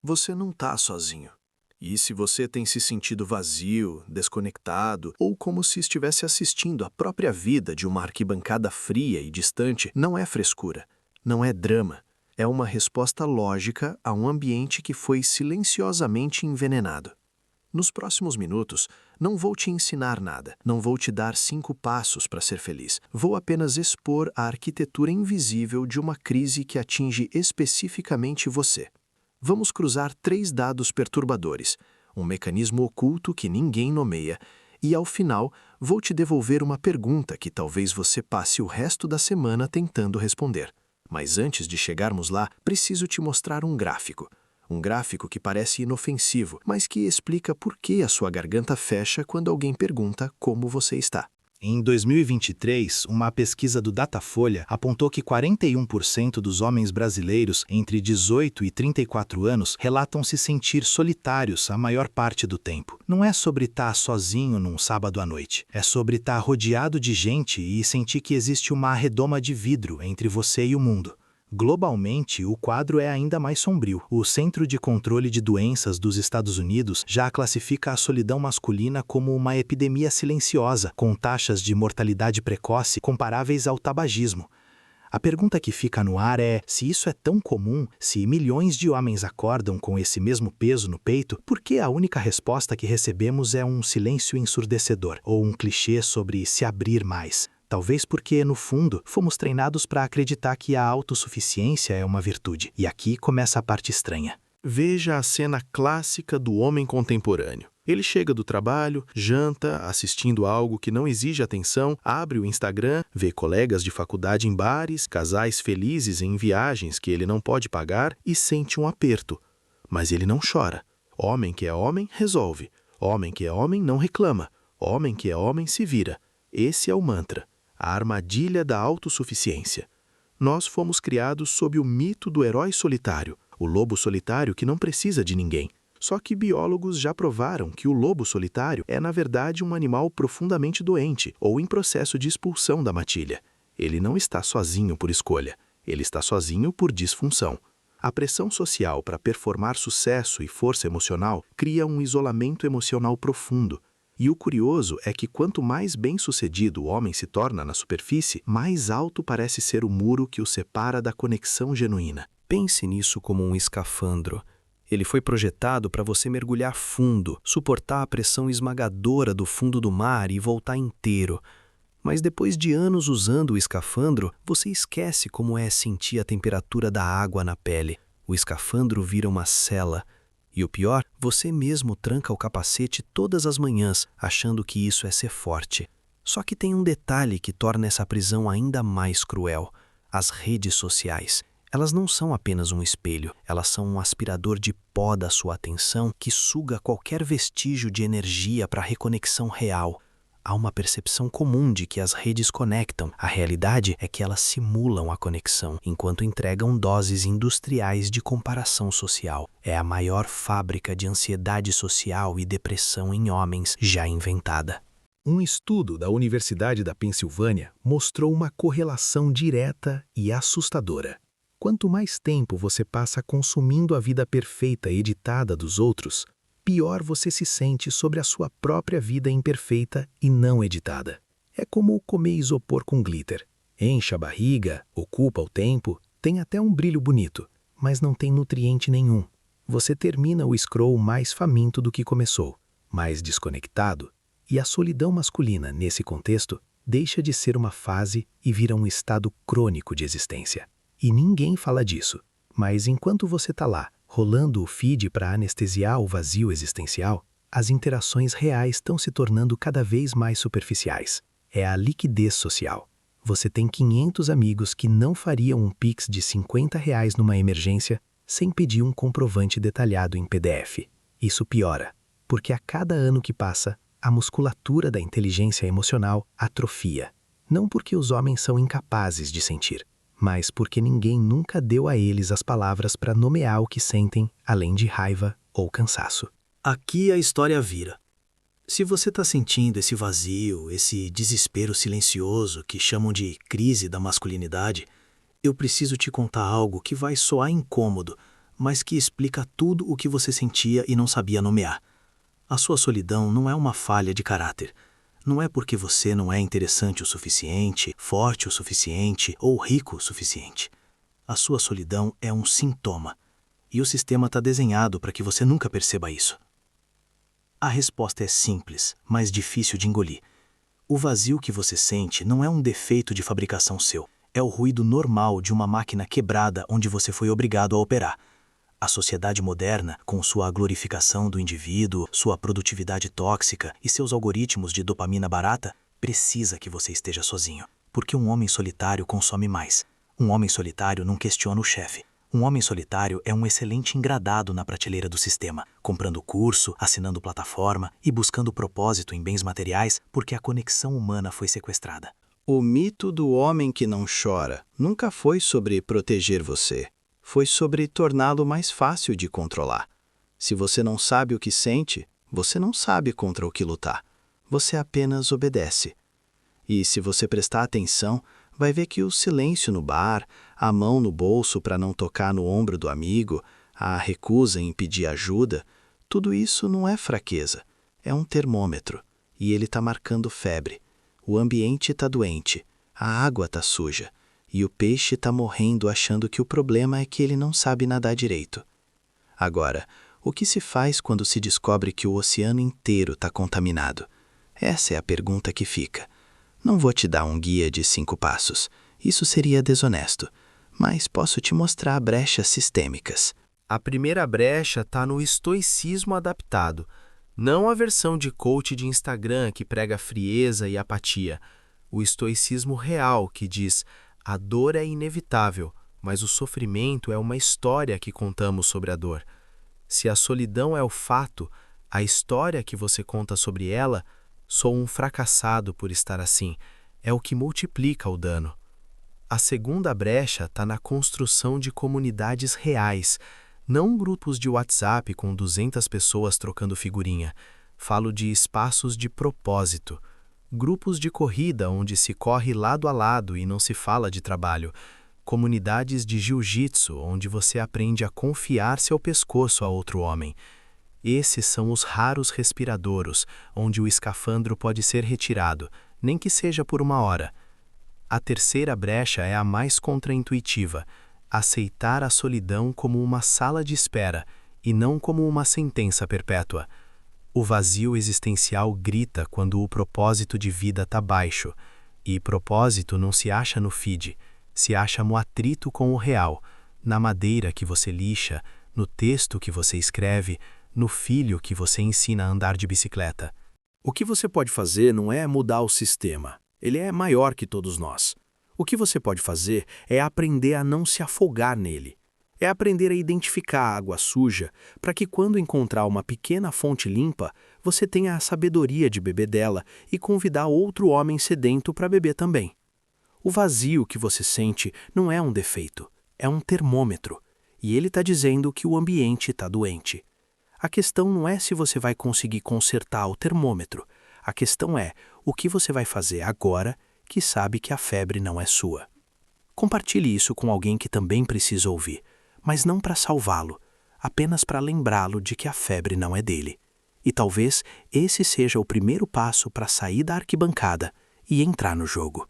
Você não está sozinho. E se você tem se sentido vazio, desconectado ou como se estivesse assistindo à própria vida de uma arquibancada fria e distante, não é frescura, não é drama. É uma resposta lógica a um ambiente que foi silenciosamente envenenado. Nos próximos minutos, não vou te ensinar nada, não vou te dar 5 passos para ser feliz. Vou apenas expor a arquitetura invisível de uma crise que atinge especificamente você. Vamos cruzar 3 dados perturbadores, um mecanismo oculto que ninguém nomeia, e ao final vou te devolver uma pergunta que talvez você passe o resto da semana tentando responder. Mas antes de chegarmos lá, preciso te mostrar um gráfico. Um gráfico que parece inofensivo, mas que explica por que a sua garganta fecha quando alguém pergunta como você está. Em 2023, uma pesquisa do Datafolha apontou que 41% dos homens brasileiros entre 18 e 34 anos relatam se sentir solitários a maior parte do tempo. Não é sobre estar sozinho num sábado à noite, é sobre estar rodeado de gente e sentir que existe uma redoma de vidro entre você e o mundo. Globalmente, o quadro é ainda mais sombrio. O Centro de Controle de Doenças dos Estados Unidos já classifica a solidão masculina como uma epidemia silenciosa, com taxas de mortalidade precoce comparáveis ao tabagismo. A pergunta que fica no ar é: se isso é tão comum, se milhões de homens acordam com esse mesmo peso no peito, por que a única resposta que recebemos é um silêncio ensurdecedor, ou um clichê sobre se abrir mais? Talvez porque, no fundo, fomos treinados para acreditar que a autossuficiência é uma virtude. E aqui começa a parte estranha. Veja a cena clássica do homem contemporâneo. Ele chega do trabalho, janta, assistindo a algo que não exige atenção, abre o Instagram, vê colegas de faculdade em bares, casais felizes em viagens que ele não pode pagar e sente um aperto. Mas ele não chora. Homem que é homem, resolve. Homem que é homem, não reclama. Homem que é homem, se vira. Esse é o mantra. A armadilha da autossuficiência. Nós fomos criados sob o mito do herói solitário, o lobo solitário que não precisa de ninguém. Só que biólogos já provaram que o lobo solitário é, na verdade, um animal profundamente doente ou em processo de expulsão da matilha. Ele não está sozinho por escolha, ele está sozinho por disfunção. A pressão social para performar sucesso e força emocional cria um isolamento emocional profundo. E o curioso é que quanto mais bem-sucedido o homem se torna na superfície, mais alto parece ser o muro que o separa da conexão genuína. Pense nisso como um escafandro. Ele foi projetado para você mergulhar fundo, suportar a pressão esmagadora do fundo do mar e voltar inteiro. Mas depois de anos usando o escafandro, você esquece como é sentir a temperatura da água na pele. O escafandro vira uma cela. E o pior, você mesmo tranca o capacete todas as manhãs, achando que isso é ser forte. Só que tem um detalhe que torna essa prisão ainda mais cruel: as redes sociais. Elas não são apenas um espelho, elas são um aspirador de pó da sua atenção que suga qualquer vestígio de energia para a reconexão real. Há uma percepção comum de que as redes conectam. A realidade é que elas simulam a conexão, enquanto entregam doses industriais de comparação social. É a maior fábrica de ansiedade social e depressão em homens já inventada. Um estudo da Universidade da Pensilvânia mostrou uma correlação direta e assustadora. Quanto mais tempo você passa consumindo a vida perfeita editada dos outros, pior você se sente sobre a sua própria vida imperfeita e não editada. É como comer isopor com glitter. Enche a barriga, ocupa o tempo, tem até um brilho bonito, mas não tem nutriente nenhum. Você termina o scroll mais faminto do que começou, mais desconectado, e a solidão masculina, nesse contexto, deixa de ser uma fase e vira um estado crônico de existência. E ninguém fala disso, mas enquanto você está lá, rolando o feed para anestesiar o vazio existencial, as interações reais estão se tornando cada vez mais superficiais. É a liquidez social. Você tem 500 amigos que não fariam um Pix de R$ 50 numa emergência sem pedir um comprovante detalhado em PDF. Isso piora, porque a cada ano que passa, a musculatura da inteligência emocional atrofia. Não porque os homens são incapazes de sentir, mas porque ninguém nunca deu a eles as palavras para nomear o que sentem, além de raiva ou cansaço. Aqui a história vira. Se você está sentindo esse vazio, esse desespero silencioso que chamam de crise da masculinidade, eu preciso te contar algo que vai soar incômodo, mas que explica tudo o que você sentia e não sabia nomear. A sua solidão não é uma falha de caráter. Não é porque você não é interessante o suficiente, forte o suficiente ou rico o suficiente. A sua solidão é um sintoma. E o sistema está desenhado para que você nunca perceba isso. A resposta é simples, mas difícil de engolir. O vazio que você sente não é um defeito de fabricação seu. É o ruído normal de uma máquina quebrada onde você foi obrigado a operar. A sociedade moderna, com sua glorificação do indivíduo, sua produtividade tóxica e seus algoritmos de dopamina barata, precisa que você esteja sozinho. Porque um homem solitário consome mais. Um homem solitário não questiona o chefe. Um homem solitário é um excelente engradado na prateleira do sistema, comprando curso, assinando plataforma e buscando propósito em bens materiais porque a conexão humana foi sequestrada. O mito do homem que não chora nunca foi sobre proteger você. Foi sobre torná-lo mais fácil de controlar. Se você não sabe o que sente, você não sabe contra o que lutar. Você apenas obedece. E se você prestar atenção, vai ver que o silêncio no bar, a mão no bolso para não tocar no ombro do amigo, a recusa em pedir ajuda, tudo isso não é fraqueza, é um termômetro, e ele está marcando febre. O ambiente está doente, a água está suja, e o peixe está morrendo achando que o problema é que ele não sabe nadar direito. Agora, o que se faz quando se descobre que o oceano inteiro está contaminado? Essa é a pergunta que fica. Não vou te dar um guia de 5 passos, isso seria desonesto, mas posso te mostrar brechas sistêmicas. A primeira brecha está no estoicismo adaptado, não a versão de coach de Instagram que prega frieza e apatia. O estoicismo real que diz: a dor é inevitável, mas o sofrimento é uma história que contamos sobre a dor. Se a solidão é o fato, a história que você conta sobre ela, sou um fracassado por estar assim, é o que multiplica o dano. A segunda brecha está na construção de comunidades reais, não grupos de WhatsApp com 200 pessoas trocando figurinha. Falo de espaços de propósito. Grupos de corrida onde se corre lado a lado e não se fala de trabalho. Comunidades de jiu-jitsu onde você aprende a confiar seu pescoço a outro homem. Esses são os raros respiradouros, onde o escafandro pode ser retirado, nem que seja por 1 hora. A terceira brecha é a mais contraintuitiva: aceitar a solidão como uma sala de espera e não como uma sentença perpétua. O vazio existencial grita quando o propósito de vida está baixo, e propósito não se acha no feed, se acha no atrito com o real, na madeira que você lixa, no texto que você escreve, no filho que você ensina a andar de bicicleta. O que você pode fazer não é mudar o sistema. Ele é maior que todos nós. O que você pode fazer é aprender a não se afogar nele. É aprender a identificar a água suja para que quando encontrar uma pequena fonte limpa, você tenha a sabedoria de beber dela e convidar outro homem sedento para beber também. O vazio que você sente não é um defeito, é um termômetro. E ele está dizendo que o ambiente está doente. A questão não é se você vai conseguir consertar o termômetro. A questão é o que você vai fazer agora que sabe que a febre não é sua. Compartilhe isso com alguém que também precisa ouvir, mas não para salvá-lo, apenas para lembrá-lo de que a febre não é dele. E talvez esse seja o primeiro passo para sair da arquibancada e entrar no jogo.